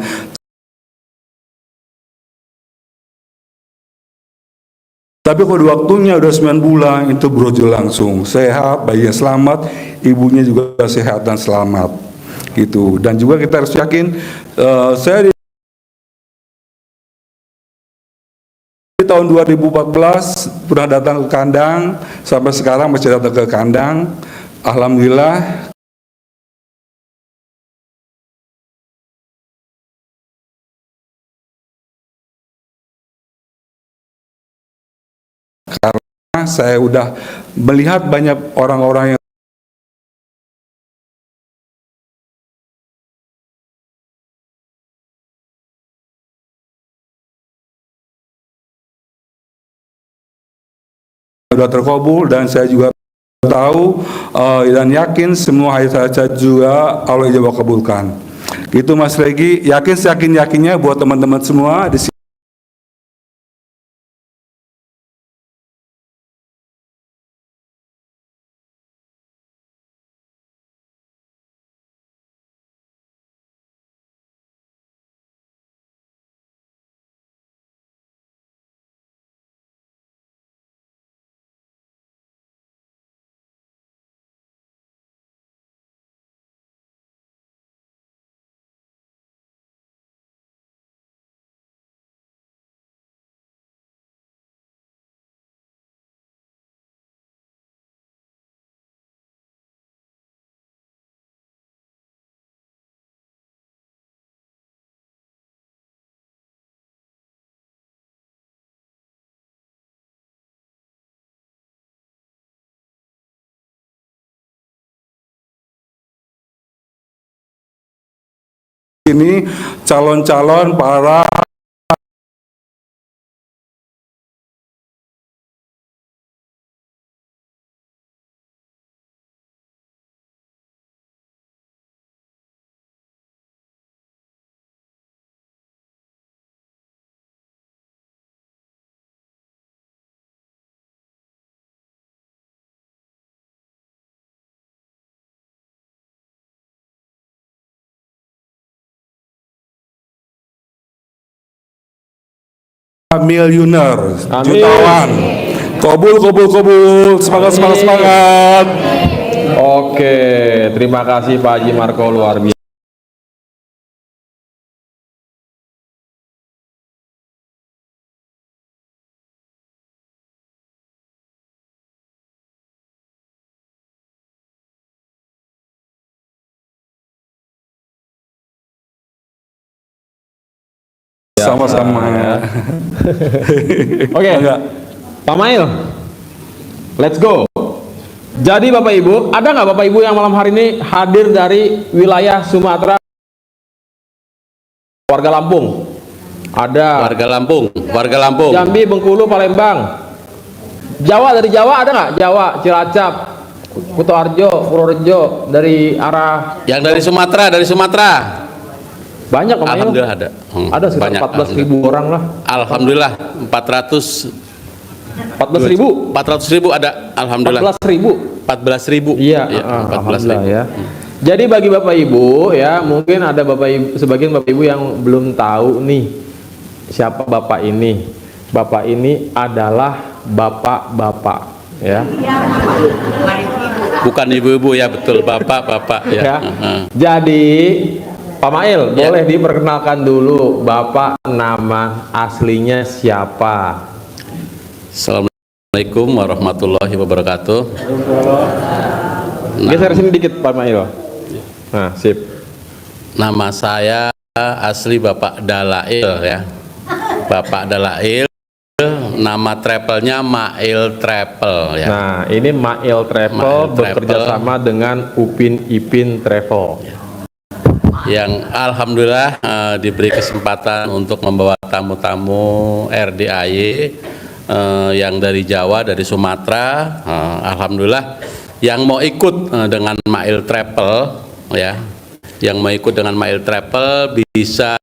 Tapi kalau waktunya udah 9 bulan itu brojol langsung sehat, bayinya selamat, ibunya juga sehat dan selamat gitu. Dan juga kita harus yakin, saya di tahun 2014 pernah datang ke kandang, sampai sekarang masih datang ke kandang. Alhamdulillah karena saya udah melihat banyak orang-orang yang sudah terkabul, dan saya juga tahu dan yakin semua hajat juga Allah jawab kabulkan. Itu Mas Regi, yakinnya buat teman-teman semua di sini. Ini calon-calon para miliuner, jutawan. Kabul, semangat. Oke, terima kasih Pak Haji Marco, luar biasa. Sama-sama. Oke, Pak Mail, let's go. Jadi Bapak Ibu, ada nggak Bapak Ibu yang malam hari ini hadir dari wilayah Sumatera, warga Lampung? Ada. Warga Lampung. Jambi, Bengkulu, Palembang. Jawa, dari Jawa ada nggak? Jawa, Cilacap, Kutoarjo, Purworejo, dari arah Yang dari Sumatera. banyak Pak Mail. Alhamdulillah ada. Ada sekitar Banyak, 14.000 orang lah. Alhamdulillah 400 14.000. 400.000 ada. Alhamdulillah 14.000. 14.000. Iya, Iya, 14.000. alhamdulillah ya. Jadi bagi Bapak Ibu ya, mungkin ada Bapak Ibu, sebagian Bapak Ibu yang belum tahu nih siapa Bapak ini. Bapak ini adalah bapak-bapak ya. Bukan ibu-ibu ya, betul, bapak-bapak ya. Ya. Jadi Pak Mail, Ya. boleh diperkenalkan dulu Bapak, nama aslinya siapa? Assalamualaikum warahmatullahi wabarakatuh. Geser sini dikit Pak Mail. Nah, sip. Nama saya asli Bapak Dalail ya. Bapak Dalail, nama travelnya Mail Travel ya. Nah, ini Mail Travel Mail bekerja Travel. sama dengan Upin Ipin Travel. Yang alhamdulillah diberi kesempatan untuk membawa tamu-tamu RDAY yang dari Jawa, dari Sumatera. Alhamdulillah yang mau ikut dengan Mail Travel ya, yang mau ikut dengan Mail Travel bisa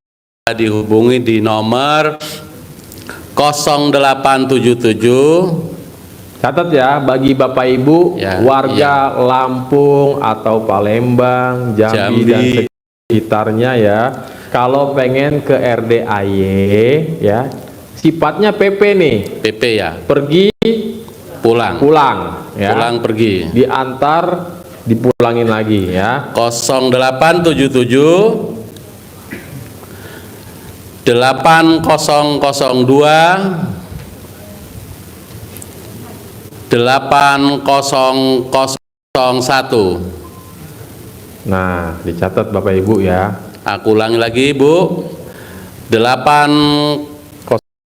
dihubungi di nomor 0877. Catat ya, bagi Bapak Ibu Ya, warga Lampung atau Palembang, Jambi, dan sekitarnya ya, kalau pengen ke RDAY ya, sifatnya PP nih, PP ya, pergi pulang ya, pulang pergi. diantar dipulangin lagi ya. 0877 8002 8001. Nah, dicatat Bapak Ibu ya. Aku ulangi lagi, Bu. 08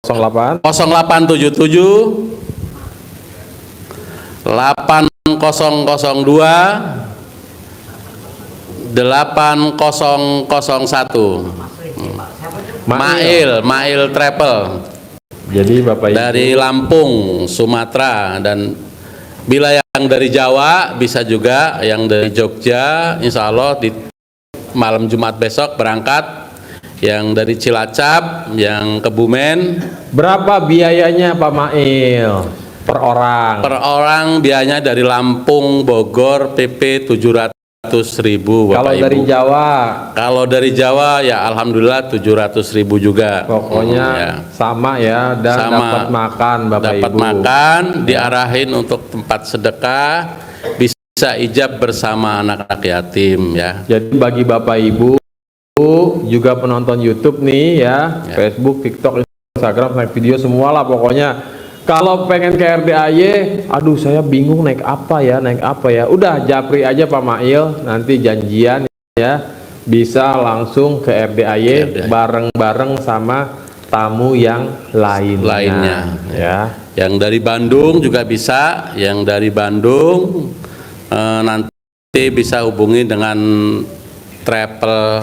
0877 8002 8001. Mail Travel Jadi Bapak Ibu dari Lampung, Sumatera, dan bila yang dari Jawa bisa juga, yang dari Jogja insya Allah di malam Jumat besok berangkat, yang dari Cilacap, yang Kebumen. berapa biayanya Pak Mail per orang? Per orang biayanya dari Lampung, Bogor, PP 700.000 Bapak Kalau Ibu. dari Jawa Kalau dari Jawa ya alhamdulillah 700.000 juga. pokoknya Ya. sama ya, dan Sama. dapat makan Bapak Dapat Ibu. makan, diarahin untuk tempat sedekah, bisa ijab bersama anak-anak yatim ya. Jadi bagi Bapak Ibu juga penonton YouTube nih ya, Facebook, TikTok, Instagram, naik video semualah pokoknya. Kalau pengen ke RDAY, aduh saya bingung naik apa ya, udah japri aja Pak Mail, nanti janjian ya, bisa langsung ke RDAY bareng-bareng sama tamu yang lainnya ya. Yang dari Bandung juga bisa, yang dari Bandung nanti bisa hubungi dengan travel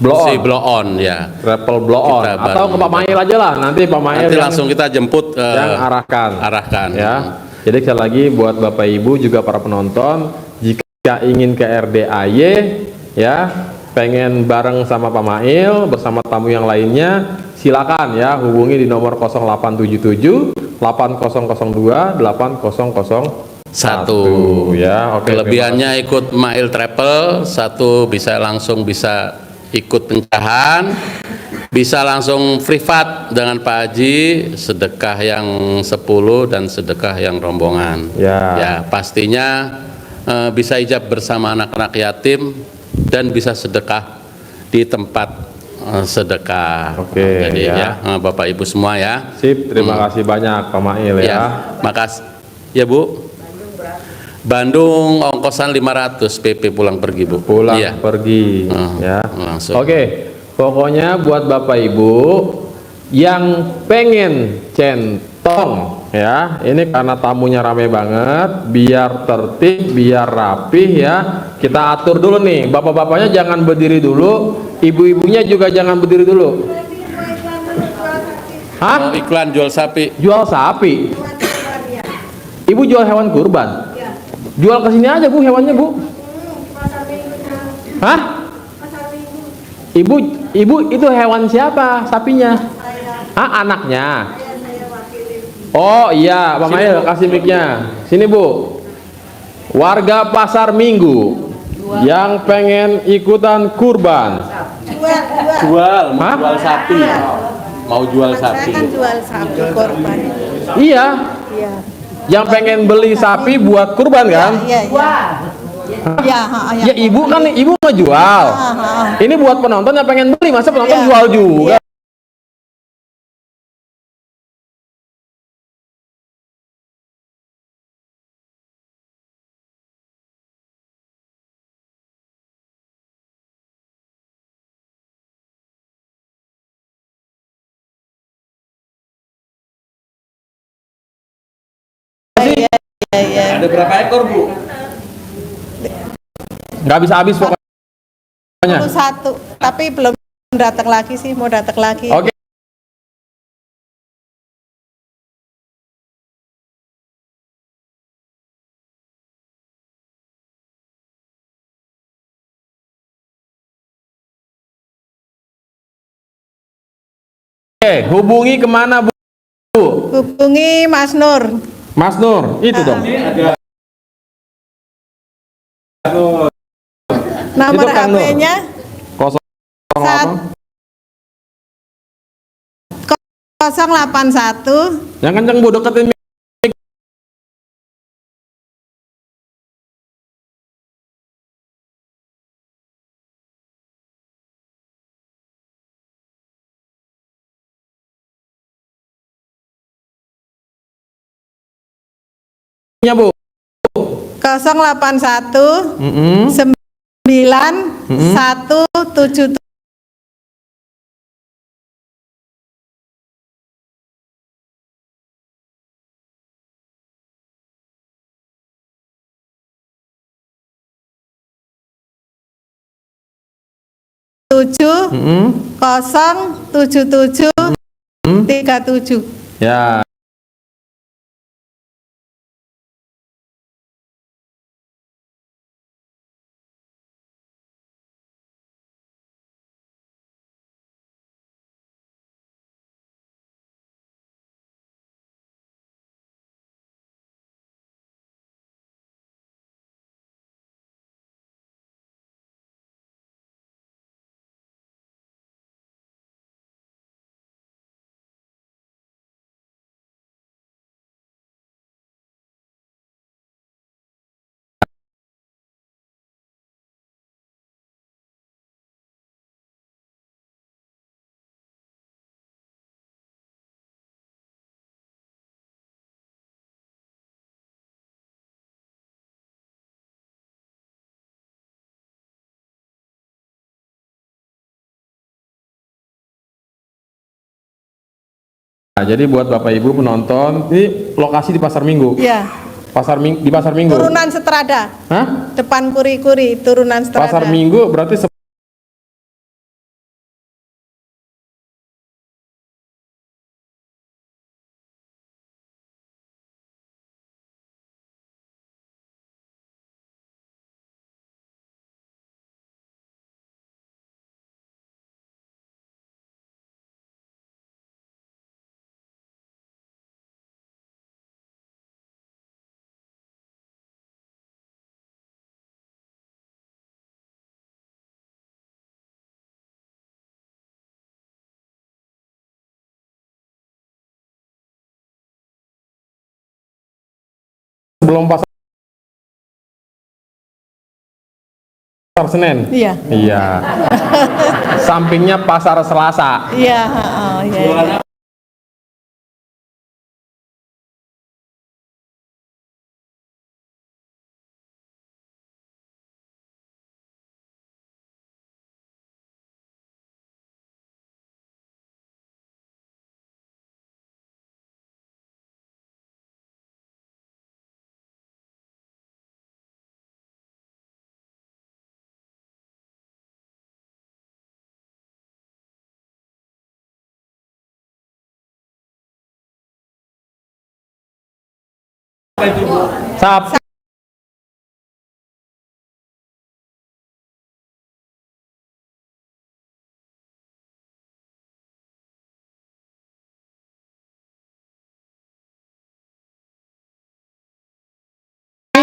blow on ya. Travel blow on Kita atau ke Pak Mail aja lah, nanti Pak Mail Nanti yang, langsung kita jemput yang arahkan ya. Jadi sekali lagi buat Bapak Ibu juga para penonton, jika ingin ke RDAY ya, pengen bareng sama Pak Mail bersama tamu yang lainnya, silakan ya hubungi di nomor 0877 8002 8001 ya. Oke, Kelebihannya ikut Mail Travel, satu bisa ikut pencahan, bisa langsung privat dengan Pak Haji, sedekah yang 10 dan sedekah yang rombongan ya, pastinya bisa ijab bersama anak-anak yatim dan bisa sedekah di tempat sedekah. Oke, jadi ya. Bapak Ibu semua ya. Sip, terima kasih banyak Pak Mail ya. Makasih ya Bu. Bandung ongkosan 500 PP pulang pergi Bu. Pulang Iya. pergi ya. Langsung. Oke, pokoknya buat Bapak Ibu yang pengen centong ya, ini karena tamunya rame banget, biar tertib, biar rapih ya, kita atur dulu nih. Bapak-bapaknya jangan berdiri dulu, ibu-ibunya juga jangan berdiri dulu. Hah? Oh, iklan jual sapi. Jual sapi? Ibu jual hewan kurban? Jual ke sini aja Bu hewannya Bu. Hah? Ibu, ibu itu hewan siapa? Sapinya? Ah, anaknya. Oh iya, Pak Mail kasih mic-nya. Sini Bu. Warga Pasar Minggu yang pengen ikutan kurban. Jual, mau Hah? jual sapi. Mau jual sapi. Saya kan jual sapi korban. Iya, Iya. yang pengen beli sapi buat kurban kan? Iya, iya. Iya, Ya ibu kan, ibu ngejual. Ini buat penonton yang pengen beli, masa penonton Iya. jual juga? Ada berapa ekor, Bu? Nggak bisa habis pokoknya. Satu, tapi belum datang lagi sih, mau datang lagi. Oke. Oke, hubungi kemana Bu? Hubungi Mas Nur. Mas Nur, itu dong. Nomor Itu Kang Nur. HP-nya 08. 081 Yang kenceng Bu, deketin mic. Ya Bu. 081 Mm-mm. 9177. Mm-mm. 07737. Ya. Nah, jadi buat Bapak Ibu penonton, ini lokasi di Pasar Minggu. Ya, Di Pasar Minggu. turunan Setrada. Hah? Depan Kuri-Kuri, turunan Setrada. Pasar Minggu berarti belum Pasar Senen. Iya. Iya. Sampingnya Pasar Selasa. Iya, iya. Sapi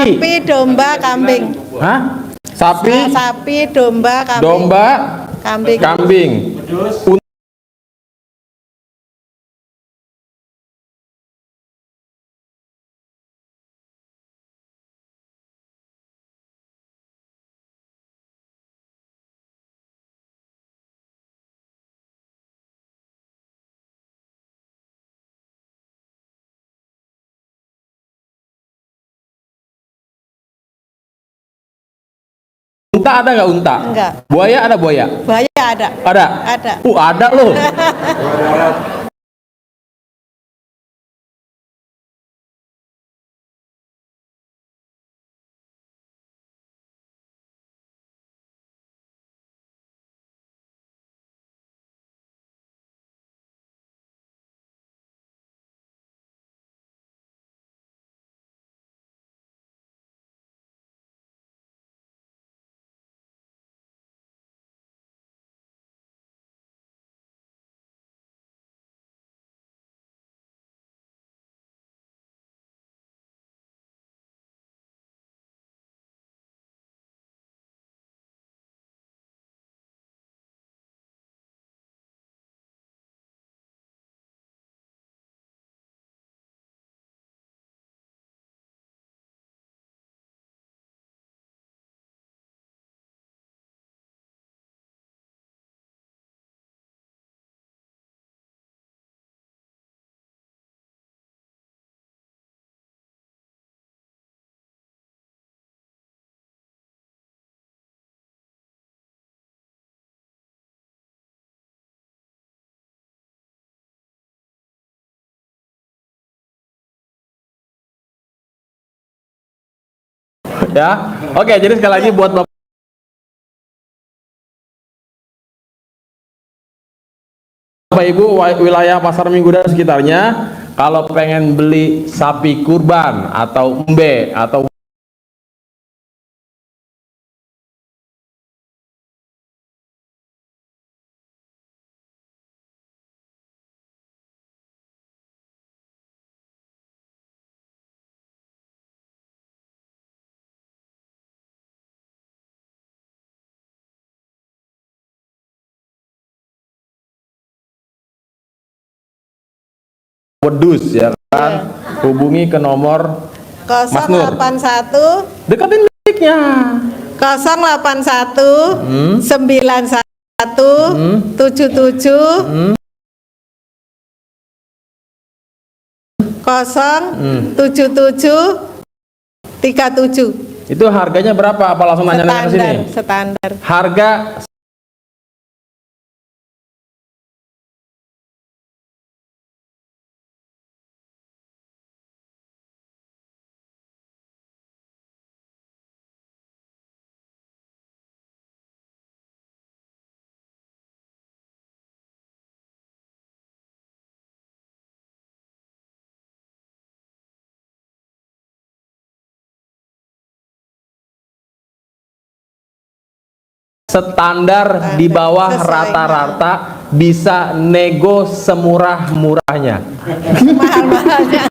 Sapi, domba, kambing. Hah? Sapi, Sapi, domba, kambing. domba, Kambing. kambing. Unta ada nggak unta? Enggak. Buaya ada buaya? Buaya ada. Ada? Ada. Ada loh. Ya, oke. Jadi sekali lagi buat Bapak Ibu wilayah Pasar Minggu dan sekitarnya, kalau pengen beli sapi kurban atau embe atau wedus ya kan, hubungi ke nomor Mas Nur. 081 Deketin mic-nya. 081 91 77 077 37. Itu harganya berapa? Apa langsung nanya-nanya ke sini? Standar. Harga standar di bawah Sesuai. rata-rata, bisa nego semurah-murahnya. Mahal-mahalnya.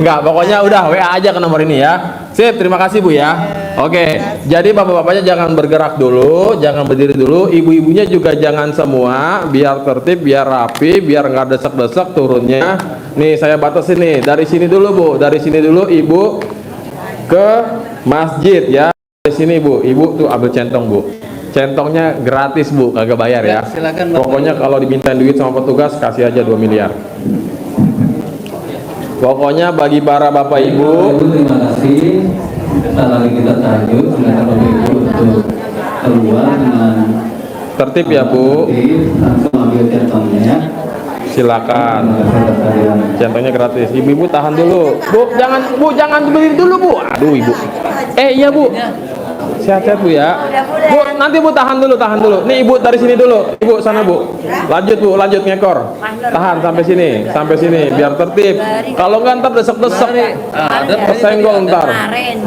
Enggak, pokoknya udah WA aja ke nomor ini ya. Sip, terima kasih Bu ya. Oke, jadi bapak-bapaknya jangan bergerak dulu, jangan berdiri dulu, ibu-ibunya juga jangan semua, biar tertib, biar rapi, biar nggak desek-desek turunnya. Nih saya batasin nih, dari sini dulu Bu, dari sini dulu Ibu ke masjid ya. Dari sini Bu, Ibu tuh ambil centong Bu. Centongnya gratis Bu, kagak bayar ya. Silakan, Bapak. Pokoknya kalau dimintain duit sama petugas kasih aja 2 miliar. Pokoknya bagi para Bapak Ibu, Terima kasih. Sebentar lagi kita tahajud. Silakan Bapak Ibu untuk keluar dengan tertib ya Bu. tertib. Langsung ambil centongnya. Silakan. Terima kasih atas kehadiran. Centongnya gratis. Ibu-ibu tahan dulu. Bu, jangan berdiri dulu Bu. Aduh Ibu. Iya Bu. Sehat-sehat Bu ya. Bu, nanti Bu tahan dulu. Nih Ibu dari sini dulu. Ibu sana Bu. Lanjut Bu, lanjut ngekor. Tahan sampai sini biar tertib. Kalau nggak ntar desek-desek. Kesenggol ntar. Kemarin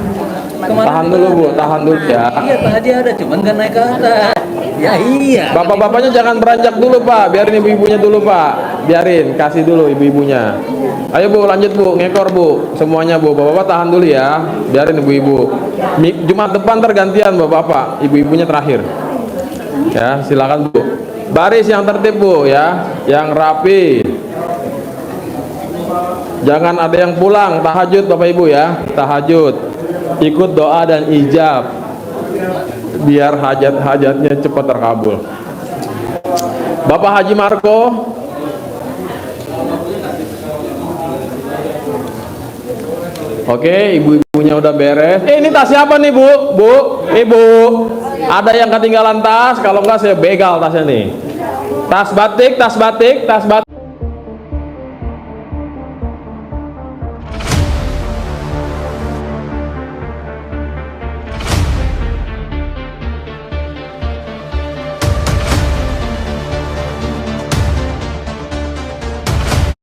Tahan dulu Bu, tahan dulu ya. Iya tadi ada, cuman kan naik ke atas. Ya iya. Bapak-bapaknya jangan beranjak dulu Pak, biarin ibu-ibunya dulu Pak. Biarin, kasih dulu ibu-ibunya. Ayo Bu, lanjut Bu, ngekor Bu. Semuanya Bu, bapak-bapak tahan dulu ya. Biarin ibu-ibu. Jumat depan tergantian bapak-bapak, ibu-ibunya terakhir. Ya, silakan Bu. Baris yang tertib Bu ya, yang rapi. Jangan ada yang pulang, tahajud Bapak Ibu ya, tahajud. Ikut doa dan ijab. Biar hajat-hajatnya cepat terkabul. Bapak Haji Marco. Oke, ibu-ibunya udah beres. Ini tas siapa nih Bu? Bu, Ibu. Ada yang ketinggalan tas? Kalau enggak saya begal tasnya nih. Tas batik, tas batik, tas batik.